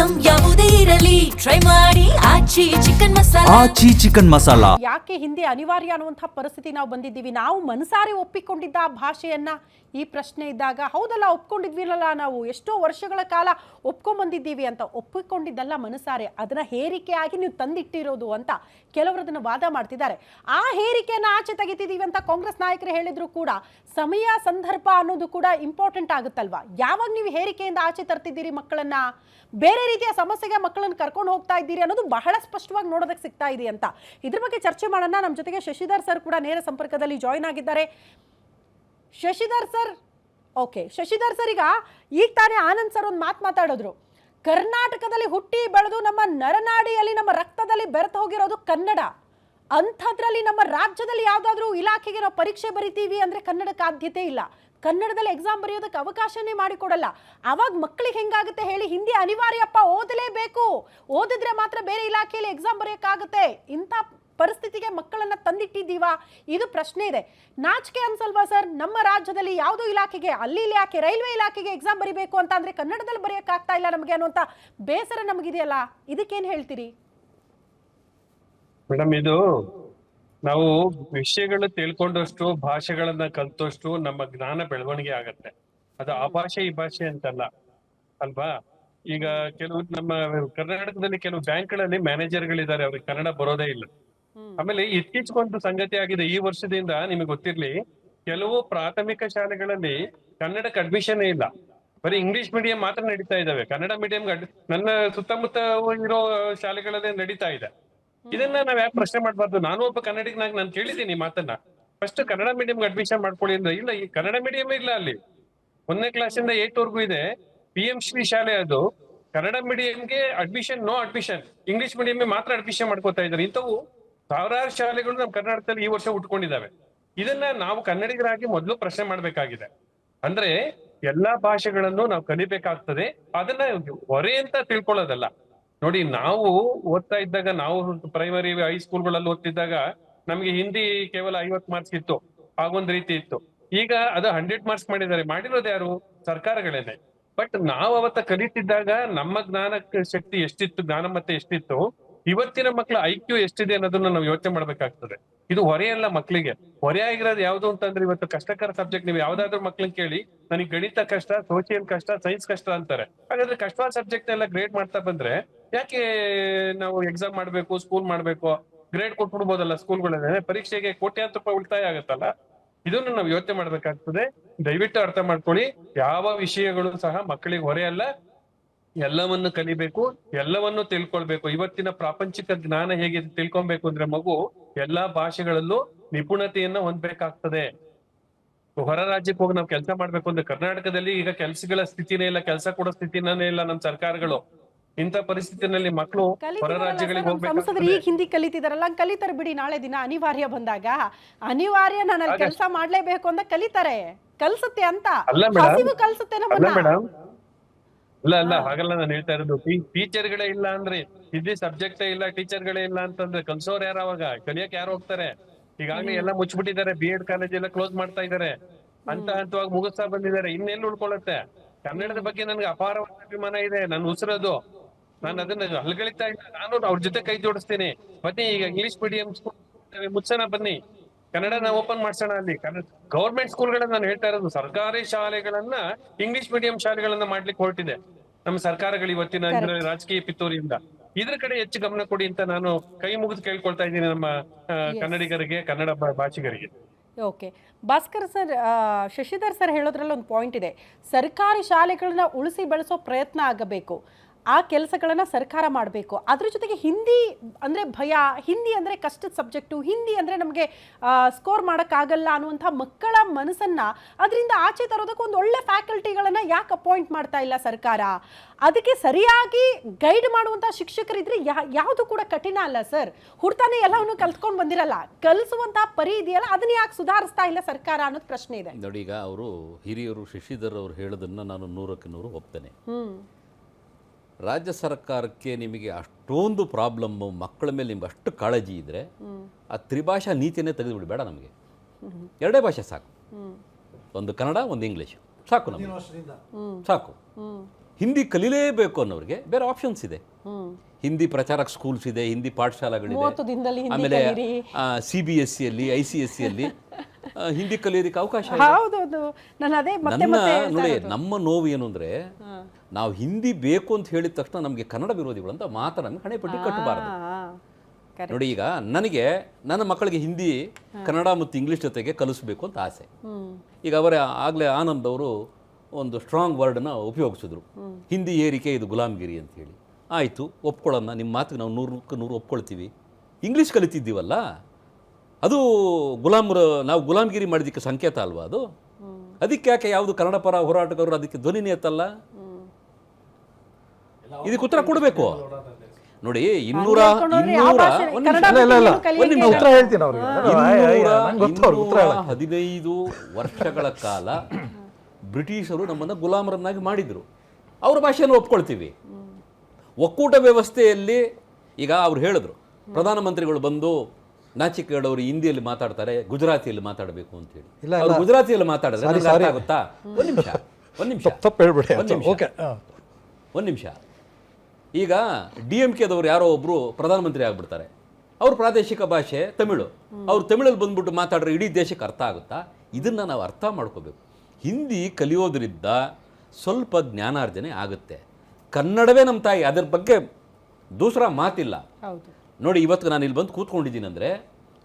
Item ಯಾವುದೇ ಇರಲಿ try ಮಾಡಿ ಆಚಿ ಚಿಕನ್ ಮಸಾಲಾ. ಆಚಿ ಚಿಕನ್ ಮಸಾಲಾ. ಯಾಕೆ ಹಿಂದಿ ಅನಿವಾರ್ಯ ಅನ್ನುವಂಥ ಪರಿಸ್ಥಿತಿ ನಾವು ಬಂದಿದ್ದೀವಿ? ನಾವು ಮನಸಾರೆ ಒಪ್ಪಿಕೊಂಡಿದ್ದ ಆ ಭಾಷೆಯನ್ನ ಈ ಪ್ರಶ್ನೆ ಇದ್ದಾಗ ಹೌದಲ್ಲ ಒಪ್ಕೊಂಡಿದ್ವಿರಲ್ಲ, ನಾವು ಎಷ್ಟೋ ವರ್ಷಗಳ ಕಾಲ ಒಪ್ಕೊಂಡ್ಬಂದಿದ್ದೀವಿ ಅಂತ. ಒಪ್ಪಿಕೊಂಡಿದ್ದಲ್ಲ ಮನಸಾರೆ, ಅದನ್ನ ಹೇರಿಕೆಯಾಗಿ ನೀವು ತಂದಿಟ್ಟಿರೋದು ಅಂತ ಕೆಲವರು ಅದನ್ನು ವಾದ ಮಾಡ್ತಿದ್ದಾರೆ. ಆ ಹೇರಿಕೆಯನ್ನು ಆಚೆ ತೆಗಿತಿದ್ದೀವಿ ಅಂತ ಕಾಂಗ್ರೆಸ್ ನಾಯಕರು ಹೇಳಿದ್ರು ಕೂಡ ಸಮಯ ಸಂದರ್ಭ ಅನ್ನೋದು ಕೂಡ ಇಂಪಾರ್ಟೆಂಟ್ ಆಗುತ್ತಲ್ವಾ? ಯಾವಾಗ ನೀವು ಹೇರಿಕೆಯಿಂದ ಆಚೆ ತರ್ತಿದ್ದೀರಿ ಮಕ್ಕಳನ್ನ, ಬೇರೆ ರೀತಿಯ ಸಮಸ್ಯೆಗೆ ಮಕ್ಕಳನ್ನು ಕರ್ಕೊಂಡು ಹೋಗ್ತಾ ಇದ್ದೀರಿ ಅನ್ನೋದು ಬಹಳ ಸ್ಪಷ್ಟವಾಗಿ ನೋಡೋದಕ್ಕೆ ಸಿಗ್ತಾ ಇದೆ ಅಂತ. ಇದ್ರ ಬಗ್ಗೆ ಚರ್ಚೆ ಮಾಡೋಣ. ನಮ್ಮ ಜೊತೆಗೆ ಶಶಿಧರ್ ಸರ್ ಕೂಡ ನೇರ ಸಂಪರ್ಕದಲ್ಲಿ ಜಾಯ್ನ್ ಆಗಿದ್ದಾರೆ. Shashidhar sir, okay Shashidhar sir, ಈಗ ತಾನೇ ಆನಂದ್ ಸರ್ ಒಂದು ಮಾತಾಡಿದ್ರು. ಕರ್ನಾಟಕದಲ್ಲಿ ಹುಟ್ಟಿ ಬೆಳೆದು ನಮ್ಮ ನರನಾಡಿಯಲ್ಲಿ ನಮ್ಮ ರಕ್ತದಲ್ಲಿ ಬೆರೆತು ಹೋಗಿರೋದು ಕನ್ನಡ. ಅಂಥದ್ರಲ್ಲಿ ನಮ್ಮ ರಾಜ್ಯದಲ್ಲಿ ಯಾವುದಾದ್ರೂ ಇಲಾಖೆಗೆ ನಾವು ಪರೀಕ್ಷೆ ಬರಿತೀವಿ ಅಂದರೆ ಕನ್ನಡಕ್ಕೆ ಆದ್ಯತೆ ಇಲ್ಲ, ಕನ್ನಡದಲ್ಲಿ ಎಕ್ಸಾಮ್ ಬರೆಯೋದಕ್ಕೆ ಅವಕಾಶನೇ ಮಾಡಿಕೊಡಲ್ಲ. ಅವಾಗ ಮಕ್ಕಳಿಗೆ ಹೆಂಗಾಗುತ್ತೆ ಹೇಳಿ? ಹಿಂದಿ ಅನಿವಾರ್ಯಪ್ಪ, ಓದಲೇಬೇಕು, ಓದಿದ್ರೆ ಮಾತ್ರ ಬೇರೆ ಇಲಾಖೆಯಲ್ಲಿ ಎಕ್ಸಾಮ್ ಬರೆಯೋಕ್ಕಾಗುತ್ತೆ. ಇಂಥ ಪರಿಸ್ಥಿತಿಗೆ ಮಕ್ಕಳನ್ನ ತಂದಿಟ್ಟಿದ್ದೀವಾ? ಇದು ಪ್ರಶ್ನೆ ಇದೆ. ನಾಚಿಕೆ ಅನ್ಸಲ್ವಾ ಸರ್? ನಮ್ಮ ರಾಜ್ಯದಲ್ಲಿ ಯಾವುದೋ ಇಲಾಖೆಗೆ, ಅಲ್ಲಿ ಇಲಾಖೆ ರೈಲ್ವೆ ಇಲಾಖೆಗೆ ಎಕ್ಸಾಮ್ ಬರಿಬೇಕು ಅಂತ ಅಂದ್ರೆ ಕನ್ನಡದಲ್ಲಿ ಬರೆಯೋಕ್ಕಾಗ್ತಾ ಇಲ್ಲ ನಮಗೆ ಅನ್ನುವಂಥ ಬೇಸರ ನಮಗಿದೆಯಲ್ಲ, ಇದಕ್ಕೇನು ಹೇಳ್ತೀರಿ? ಮೇಡಮ್, ಇದು ನಾವು ವಿಷಯಗಳು ತಿಳ್ಕೊಂಡಷ್ಟು, ಭಾಷೆಗಳನ್ನ ಕಲ್ತಷ್ಟು ನಮ್ಮ ಜ್ಞಾನ ಬೆಳವಣಿಗೆ ಆಗತ್ತೆ. ಅದು ಆ ಭಾಷೆ ಈ ಭಾಷೆ ಅಂತಲ್ಲ ಅಲ್ವಾ? ಈಗ ಕೆಲವು ನಮ್ಮ ಕರ್ನಾಟಕದಲ್ಲಿ ಕೆಲವು ಬ್ಯಾಂಕ್ಗಳಲ್ಲಿ ಮ್ಯಾನೇಜರ್ಗಳಿದ್ದಾರೆ, ಅವ್ರಿಗೆ ಕನ್ನಡ ಬರೋದೇ ಇಲ್ಲ. ಆಮೇಲೆ ಇತ್ತೀಚೆಗೊಂದು ಸಂಗತಿ ಆಗಿದೆ, ಈ ವರ್ಷದಿಂದ ನಿಮಗೆ ಗೊತ್ತಿರ್ಲಿ, ಕೆಲವು ಪ್ರಾಥಮಿಕ ಶಾಲೆಗಳಲ್ಲಿ ಕನ್ನಡಕ್ಕೆ ಅಡ್ಮಿಷನ್ ಇಲ್ಲ, ಬರೀ ಇಂಗ್ಲಿಷ್ ಮೀಡಿಯಂ ಮಾತ್ರ ನಡೀತಾ ಇದಾವೆ. ಕನ್ನಡ ಮೀಡಿಯಂ ನನ್ನ ಸುತ್ತಮುತ್ತ ಇರೋ ಶಾಲೆಗಳಲ್ಲೇ ನಡೀತಾ ಇದೆ. ಇದನ್ನ ನಾವ್ ಯಾಕೆ ಪ್ರಶ್ನೆ ಮಾಡ್ಬಾರ್ದು? ನಾನು ಒಬ್ಬ ಕನ್ನಡಿಗನಾಗ ನಾನು ಕೇಳಿದ್ದೀನಿ ಮಾತನ್ನ. ಫಸ್ಟ್ ಕನ್ನಡ ಮೀಡಿಯಂಗೆ ಅಡ್ಮಿಷನ್ ಮಾಡ್ಕೊಳ್ಳಿ ಅಂದ್ರೆ ಇಲ್ಲ, ಈ ಕನ್ನಡ ಮೀಡಿಯಂ ಇಲ್ಲ ಅಲ್ಲಿ. 1ನೇ ಕ್ಲಾಸಿಂದ 8th ವರೆಗೂ ಇದೆ, PM ಶ್ರೀ ಶಾಲೆ ಅದು. ಕನ್ನಡ ಮೀಡಿಯಂಗೆ admission, no admission. English medium ಮಾತ್ರ ಅಡ್ಮಿಷನ್ ಮಾಡ್ಕೋತಾ ಇದ್ದಾರೆ. ಇಂಥವು ಸಾವಿರಾರು ಶಾಲೆಗಳು ನಮ್ಮ ಕರ್ನಾಟಕದಲ್ಲಿ ಈ ವರ್ಷ ಉಟ್ಕೊಂಡಿದ್ದಾವೆ. ಇದನ್ನ ನಾವು ಕನ್ನಡಿಗರಾಗಿ ಮೊದಲು ಪ್ರಶ್ನೆ ಮಾಡ್ಬೇಕಾಗಿದೆ. ಅಂದ್ರೆ ಎಲ್ಲಾ ಭಾಷೆಗಳನ್ನು ನಾವು ಕಲಿಬೇಕಾಗ್ತದೆ, ಅದನ್ನ ಹೊರೆ ಅಂತ ತಿಳ್ಕೊಳ್ಳೋದಲ್ಲ. ನೋಡಿ, ನಾವು ಓದ್ತಾ ಇದ್ದಾಗ, ನಾವು ಪ್ರೈಮರಿ ಹೈಸ್ಕೂಲ್ಗಳಲ್ಲಿ ಓದ್ತಿದ್ದಾಗ ನಮ್ಗೆ ಹಿಂದಿ ಕೇವಲ 50 ಮಾರ್ಕ್ಸ್ ಇತ್ತು, ಆಗೊಂದ್ ರೀತಿ ಇತ್ತು. ಈಗ ಅದು 100 ಮಾರ್ಕ್ಸ್ ಮಾಡಿದ್ದಾರೆ. ಮಾಡಿರೋದು ಯಾರು? ಸರ್ಕಾರಗಳೇನೆ. ಬಟ್ ನಾವು ಅವತ್ತ ಕಲಿತಿದ್ದಾಗ ನಮ್ಮ ಜ್ಞಾನಕ್ಕೆ ಶಕ್ತಿ ಎಷ್ಟಿತ್ತು, ಜ್ಞಾನ ಮತ್ತೆ ಎಷ್ಟಿತ್ತು, ಇವತ್ತಿನ ಮಕ್ಕಳ IQ ಎಷ್ಟಿದೆ ಅನ್ನೋದನ್ನ ನಾವು ಯೋಚನೆ ಮಾಡ್ಬೇಕಾಗ್ತದೆ. ಇದು ಹೊರೆ ಅಲ್ಲ ಮಕ್ಕಳಿಗೆ. ಹೊರೆ ಆಗಿರೋದು ಯಾವ್ದು ಅಂತಂದ್ರೆ, ಇವತ್ತು ಕಷ್ಟಕರ ಸಬ್ಜೆಕ್ಟ್ ನೀವು ಯಾವ್ದಾದ್ರು ಮಕ್ಳನ್ನ ಕೇಳಿ, ನನಗೆ ಗಣಿತ ಕಷ್ಟ, ಸೋಷಿಯಲ್ ಕಷ್ಟ, ಸೈನ್ಸ್ ಕಷ್ಟ ಅಂತಾರೆ. ಹಾಗಾದ್ರೆ ಕಷ್ಟವಾದ ಸಬ್ಜೆಕ್ಟ್ ಎಲ್ಲ ಗ್ರೇಡ್ ಮಾಡ್ತಾ ಬಂದ್ರೆ ಯಾಕೆ ನಾವು ಎಕ್ಸಾಮ್ ಮಾಡ್ಬೇಕು, ಸ್ಕೂಲ್ ಮಾಡ್ಬೇಕು? ಗ್ರೇಡ್ ಕೊಟ್ಬಿಡ್ಬೋದಲ್ಲ ಸ್ಕೂಲ್ಗಳಲ್ಲೇ. ಪರೀಕ್ಷೆಗೆ ಕೋಟ್ಯಾಂತರ ರೂಪಾಯಿ ಉಳಿತಾಯ ಆಗತ್ತಲ್ಲ. ಇದನ್ನು ನಾವು ಯೋಚನೆ ಮಾಡ್ಬೇಕಾಗ್ತದೆ. ದಯವಿಟ್ಟು ಅರ್ಥ ಮಾಡ್ಕೊಳ್ಳಿ, ಯಾವ ವಿಷಯಗಳು ಸಹ ಮಕ್ಕಳಿಗೆ ಹೊರೆ ಅಲ್ಲ. ಎಲ್ಲವನ್ನು ಕಲಿಬೇಕು, ಎಲ್ಲವನ್ನು ತಿಳ್ಕೊಳ್ಬೇಕು. ಇವತ್ತಿನ ಪ್ರಾಪಂಚಿಕ ಜ್ಞಾನ ಹೇಗೆ ತಿಳ್ಕೊಬೇಕು ಅಂದ್ರೆ, ಮಗು ಎಲ್ಲಾ ಭಾಷೆಗಳಲ್ಲೂ ನಿಪುಣತೆಯನ್ನ ಹೊಂದಬೇಕಾಗ್ತದೆ. ಹೊರ ರಾಜ್ಯಕ್ಕೆ ಹೋಗಿ ನಾವು ಕೆಲಸ ಮಾಡ್ಬೇಕು ಅಂದ್ರೆ, ಕರ್ನಾಟಕದಲ್ಲಿ ಈಗ ಕೆಲಸಗಳ ಸ್ಥಿತಿನೇ ಇಲ್ಲ, ಕೆಲಸ ಕೊಡೋ ಸ್ಥಿತಿನೇ ಇಲ್ಲ ನಮ್ಮ ಸರ್ಕಾರಗಳು. ಇಂಥ ಪರಿಸ್ಥಿತಿನಲ್ಲಿ ಮಕ್ಕಳು ಹೊರ ರಾಜ್ಯಗಳಿಗೆ ಸಂಸದರು ಈಗ ಹಿಂದಿ ಕಲಿತಿದಾರಲ್ಲ, ಕಲಿತಾರೆ ಬಿಡಿ. ನಾಳೆ ದಿನ ಅನಿವಾರ್ಯ ಬಂದಾಗ, ಅನಿವಾರ್ಯ ನಾನು ಕೆಲಸ ಮಾಡ್ಲೇಬೇಕು ಅಂತ ಕಲಿತಾರೆ, ಕಲ್ಸುತ್ತೆ ಅಂತ. ಹಸಿವು ಕಲ್ಸುತ್ತೆ ನಮ್ಮನ್ನ. ಅಲ್ಲ ಹಾಗಲ್ಲ ನಾನು ಹೇಳ್ತಾ ಇರೋದು. ಟೀಚರ್ಗಳೇ ಇಲ್ಲ ಅಂದ್ರೆ, ಹಿಂದಿ ಸಬ್ಜೆಕ್ಟೇ ಇಲ್ಲ, ಟೀಚರ್ಗಳೇ ಇಲ್ಲ ಅಂತಂದ್ರೆ ಕಲ್ಸೋರ್ ಯಾರು? ಅವಾಗ ಕಲಿಯಕ್ ಯಾರು ಹೋಗ್ತಾರೆ? ಈಗಾಗ್ಲೇ ಎಲ್ಲ ಮುಚ್ಚಿಬಿಟ್ಟಿದ್ದಾರೆ, BEd ಕಾಲೇಜ್ ಎಲ್ಲ ಕ್ಲೋಸ್ ಮಾಡ್ತಾ ಇದ್ದಾರೆ, ಹಂತವಾಗಿ ಮುಗಿಸ್ತಾ ಬಂದಿದ್ದಾರೆ. ಇನ್ನೆಲ್ಲಿ ಉಳ್ಕೊಳ್ಳುತ್ತೆ? ಕನ್ನಡದ ಬಗ್ಗೆ ನನ್ಗೆ ಅಪಾರವಾದ ಅಭಿಮಾನ ಇದೆ, ನನ್ನ ಉಸಿರದು. ನಾನು ಅದನ್ನ ಹಲ್ಗಳಿತಾ ಇಲ್ಲ. ನಾನು ಅವ್ರ ಜೊತೆ ಕೈ ಜೋಡಿಸ್ತೀನಿ. ಬನ್ನಿ, ಈಗ ಇಂಗ್ಲಿಷ್ ಮೀಡಿಯಂ ಸ್ಕೂಲ್ ಮುಚ್ಚೋಣ, ಬನ್ನಿ ಕನ್ನಡನ ಓಪನ್ ಮಾಡ್ಸೋಣ. ಅಲ್ಲಿ ಗೌರ್ಮೆಂಟ್ ಸ್ಕೂಲ್ಗಳನ್ನ ನಾನು ಹೇಳ್ತಾ ಇರೋದು, ಸರ್ಕಾರಿ ಶಾಲೆಗಳನ್ನ ಇಂಗ್ಲಿಷ್ ಮೀಡಿಯಂ ಶಾಲೆಗಳನ್ನ ಮಾಡ್ಲಿಕ್ಕೆ ಹೊರಟಿದೆ ನಮ್ಮ ಸರ್ಕಾರಗಳು ಇವತ್ತಿನ ರಾಜಕೀಯ ಪಿತೂರಿಯಿಂದ. ಇದ್ರ ಕಡೆ ಹೆಚ್ಚು ಗಮನ ಕೊಡಿ ಅಂತ ನಾನು ಕೈ ಮುಗಿದು ಕೇಳ್ಕೊಳ್ತಾ ಇದ್ದೀನಿ ನಮ್ಮ ಕನ್ನಡಿಗರಿಗೆ, ಕನ್ನಡ ಭಾಷಿಗರಿಗೆ. Okay Bhaskar sir, Shashidhar sir ಹೇಳೋದ್ರಲ್ಲಿ ಒಂದು ಪಾಯಿಂಟ್ ಇದೆ. ಸರ್ಕಾರಿ ಶಾಲೆಗಳನ್ನ ಉಳಿಸಿ ಬೆಳೆಸೋ ಪ್ರಯತ್ನ ಆಗಬೇಕು, ಆ ಕೆಲಸಗಳನ್ನ ಸರ್ಕಾರ ಮಾಡಬೇಕು. ಅದ್ರ ಜೊತೆಗೆ ಹಿಂದಿ ಅಂದರೆ ಭಯ, ಹಿಂದಿ ಅಂದರೆ ಕಷ್ಟದ ಸಬ್ಜೆಕ್ಟು, ಹಿಂದಿ ಅಂದರೆ ನಮಗೆ ಸ್ಕೋರ್ ಮಾಡೋಕ್ಕಾಗಲ್ಲ ಅನ್ನುವಂಥ ಮಕ್ಕಳ ಮನಸ್ಸನ್ನು ಅದರಿಂದ ಆಚೆ ತರೋದಕ್ಕೆ ಒಂದು ಒಳ್ಳೆ ಫ್ಯಾಕಲ್ಟಿಗಳನ್ನು ಯಾಕೆ ಅಪಾಯಿಂಟ್ ಮಾಡ್ತಾ ಇಲ್ಲ ಸರ್ಕಾರ? ಅದಕ್ಕೆ ಸರಿಯಾಗಿ ಗೈಡ್ ಮಾಡುವಂಥ ಶಿಕ್ಷಕರಿದ್ರೆ ಯಾವುದು ಕೂಡ ಕಠಿಣ ಅಲ್ಲ ಸರ್. ಹುಡ್ತಾನೆ ಎಲ್ಲವನ್ನು ಕಲ್ತ್ಕೊಂಡು ಬಂದಿರಲ್ಲ, ಕಲಿಸುವಂಥ ಪರಿ ಇದೆಯಲ್ಲ, ಅದನ್ನ ಯಾಕೆ ಸುಧಾರಿಸ್ತಾ ಇಲ್ಲ ಸರ್ಕಾರ ಅನ್ನೋದು ಪ್ರಶ್ನೆ ಇದೆ. ನೋಡಿ, ಈಗ ಅವರು ಹಿರಿಯರು ಶಶಿಧರ್ ಅವರು ಹೇಳೋದನ್ನು ನಾನು 100ಕ್ಕೆ 100 ಒಪ್ತೇನೆ. ರಾಜ್ಯ ಸರ್ಕಾರಕ್ಕೆ ನಿಮಗೆ ಅಷ್ಟೊಂದು ಪ್ರಾಬ್ಲಮ್ಮು, ಮಕ್ಕಳ ಮೇಲೆ ನಿಮ್ಗೆ ಅಷ್ಟು ಕಾಳಜಿ ಇದ್ದರೆ ಆ ತ್ರಿಭಾಷಾ ನೀತಿಯನ್ನೇ ತೆಗೆದುಬಿಡಿ, ಬೇಡ ನಮಗೆ. 2 ಭಾಷೆ ಸಾಕು, ಒಂದು ಕನ್ನಡ, ಒಂದು ಇಂಗ್ಲೀಷ್ ಸಾಕು ನಮಗೆ, ಸಾಕು. ಹಿಂದಿ ಕಲೀಲೇಬೇಕು ಅನ್ನೋರಿಗೆ ಬೇರೆ ಆಪ್ಷನ್ಸ್ ಇದೆ. ಹಿಂದಿ ಪ್ರಚಾರಕ ಸ್ಕೂಲ್ಸ್ ಇದೆ, ಹಿಂದಿ 30 ಪಾಠಶಾಲೆಗಳಿದೆ. ದಿನದಲ್ಲಿ ಹಿಂದಿ ಆಮೇಲೆ ಕಲೀರಿ. CBSE-ಯಲ್ಲಿ ICSE-ಯಲ್ಲಿ ಹಿಂದಿ ಕಲಿಯೋದಕ್ಕೆ ಅವಕಾಶ ಇದೆ. ಹೌದೌದು, ನಾನು ಅದೇ ಮತ್ತೆ ನನ್ನ ಮತ್ತೆ ನೋಡಿ, ನಮ್ಮ ನೋವು ಏನು ಅಂದರೆ, ನಾವು ಹಿಂದಿ ಬೇಕು ಅಂತ ಹೇಳಿದ ತಕ್ಷಣ ನಮಗೆ ಕನ್ನಡ ವಿರೋಧಿಗಳಂತ ಮಾತ್ರ ನಮ್ಗೆ ಹಣೆಪಟ್ಟಿ ಕಟ್ಟಬಾರದು. ನೋಡಿ, ಈಗ ನನಗೆ ನನ್ನ ಮಕ್ಕಳಿಗೆ ಹಿಂದಿ, ಕನ್ನಡ ಮತ್ತು ಇಂಗ್ಲೀಷ್ ಜೊತೆಗೆ ಕಲಿಸ್ಬೇಕು ಅಂತ ಆಸೆ. ಈಗ ಅವರೇ ಆಗಲೇ ಆನಂದ್ ಅವರು ಒಂದು ಸ್ಟ್ರಾಂಗ್ ವರ್ಡನ್ನ ಉಪಯೋಗಿಸಿದ್ರು, ಹಿಂದಿ ಏರಿಕೆ ಇದು ಗುಲಾಮ್ಗಿರಿ ಅಂತ ಹೇಳಿ. ಆಯಿತು, ಒಪ್ಕೊಳ್ಳೋಣ, ನಿಮ್ಮ ಮಾತಿಗೆ ನಾವು 100% ಒಪ್ಕೊಳ್ತೀವಿ. ಇಂಗ್ಲೀಷ್ ಕಲಿತಿದ್ದೀವಲ್ಲ, ಅದು ನಾವು ಗುಲಾಮ್ಗಿರಿ ಮಾಡಿದ್ದಕ್ಕೆ ಸಂಕೇತ ಅಲ್ವಾ ಅದು? ಅದಕ್ಕೆ ಯಾಕೆ ಯಾವುದು ಕನ್ನಡ ಪರ ಹೋರಾಟಗಾರರು ಅದಕ್ಕೆ ಧ್ವನಿನೇ ಎತ್ತಲ್ಲ? ಇದಕ್ಕೆ ಉತ್ತರ ಕೊಡಬೇಕು. ನೋಡಿ, 215 ವರ್ಷಗಳ ಕಾಲ ಬ್ರಿಟಿಷರು ನಮ್ಮನ್ನು ಗುಲಾಮರನ್ನಾಗಿ ಮಾಡಿದರು. ಅವ್ರ ಭಾಷೆಯನ್ನು ಒಪ್ಕೊಳ್ತೀವಿ. ಒಕ್ಕೂಟ ವ್ಯವಸ್ಥೆಯಲ್ಲಿ ಈಗ ಅವ್ರು ಹೇಳಿದ್ರು, ಪ್ರಧಾನಮಂತ್ರಿಗಳು ಬಂದು ನಾಚಿಕೆಗೌಡವರು ಹಿಂದಿಯಲ್ಲಿ ಮಾತಾಡ್ತಾರೆ, ಗುಜರಾತಿಯಲ್ಲಿ ಮಾತಾಡಬೇಕು ಅಂತ ಹೇಳಿ. ಅವ್ರು ಗುಜರಾತಿಯಲ್ಲಿ ಮಾತಾಡಿದ್ರೆ ನನಗೆ ಅರ್ಥ ಆಗುತ್ತಾ? ಒಂದು ನಿಮಿಷ. ಈಗ DMK-ದವ್ರು ಯಾರೋ ಒಬ್ರು ಪ್ರಧಾನಮಂತ್ರಿ ಆಗ್ಬಿಡ್ತಾರೆ, ಅವ್ರ ಪ್ರಾದೇಶಿಕ ಭಾಷೆ ತಮಿಳು, ಅವ್ರು ತಮಿಳಲ್ಲಿ ಬಂದ್ಬಿಟ್ಟು ಮಾತಾಡ್ರೆ ಇಡೀ ದೇಶಕ್ಕೆ ಅರ್ಥ ಆಗುತ್ತಾ? ಇದನ್ನ ನಾವು ಅರ್ಥ ಮಾಡ್ಕೋಬೇಕು. ಹಿಂದಿ ಕಲಿಯೋದ್ರಿಂದ ಸ್ವಲ್ಪ ಜ್ಞಾನಾರ್ಜನೆ ಆಗುತ್ತೆ. ಕನ್ನಡವೇ ನಮ್ಮ ತಾಯಿ, ಅದ್ರ ಬಗ್ಗೆ ದೂಸರ ಮಾತಿಲ್ಲ. ನೋಡಿ, ಇವತ್ತು ನಾನು ಇಲ್ಲಿ ಬಂದು ಕೂತ್ಕೊಂಡಿದ್ದೀನಿ ಅಂದರೆ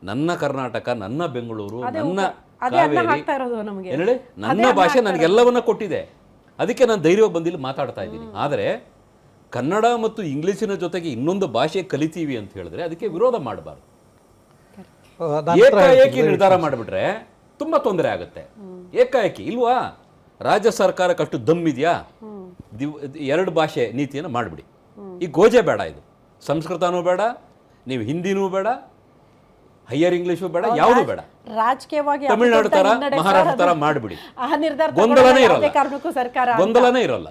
ನನ್ನ ಕರ್ನಾಟಕ, ನನ್ನ ಬೆಂಗಳೂರು, ನನ್ನ ಕಾವೇರಿ, ಏನೇಳಿ ನನ್ನ ಭಾಷೆ ನನಗೆಲ್ಲವನ್ನ ಕೊಟ್ಟಿದೆ. ಅದಕ್ಕೆ ನಾನು ಧೈರ್ಯವಾಗಿ ಬಂದಿಲ್ಲಿ ಮಾತಾಡ್ತಾ ಇದ್ದೀನಿ. ಆದರೆ ಕನ್ನಡ ಮತ್ತು ಇಂಗ್ಲೀಷಿನ ಜೊತೆಗೆ ಇನ್ನೊಂದು ಭಾಷೆ ಕಲಿತೀವಿ ಅಂತ ಹೇಳಿದ್ರೆ ಅದಕ್ಕೆ ವಿರೋಧ ಮಾಡಬಾರ್ದು. ಏಕಾಏಕಿ ನಿರ್ಧಾರ ಮಾಡಿಬಿಟ್ರೆ ತುಂಬ ತೊಂದರೆ ಆಗುತ್ತೆ. ಏಕಾಏಕಿ ಇಲ್ವಾ? ರಾಜ್ಯ ಸರ್ಕಾರಕ್ಕೆ ಅಷ್ಟು ದಮ್ಮಿದೆಯಾ? 2 ಭಾಷೆ ನೀತಿಯನ್ನು ಮಾಡಿಬಿಡಿ. ಈ ಗೋಜೆ ಬೇಡ, ಇದು ಸಂಸ್ಕೃತನೂ ಬೇಡ, ನೀವು ಹಿಂದಿನೂ ಬೇಡ, ಹೈಯರ್ ಇಂಗ್ಲಿಷು ಬೇಡ, ಯಾವುದೂ ಬೇಡ. ರಾಜಕೀಯವಾಗಿ ತಮಿಳುನಾಡು ತರ, ಮಹಾರಾಷ್ಟ್ರ ತರ ಮಾಡಿಬಿಡಿ. ಗೊಂದಲನೇ ಇರಲ್ಲ.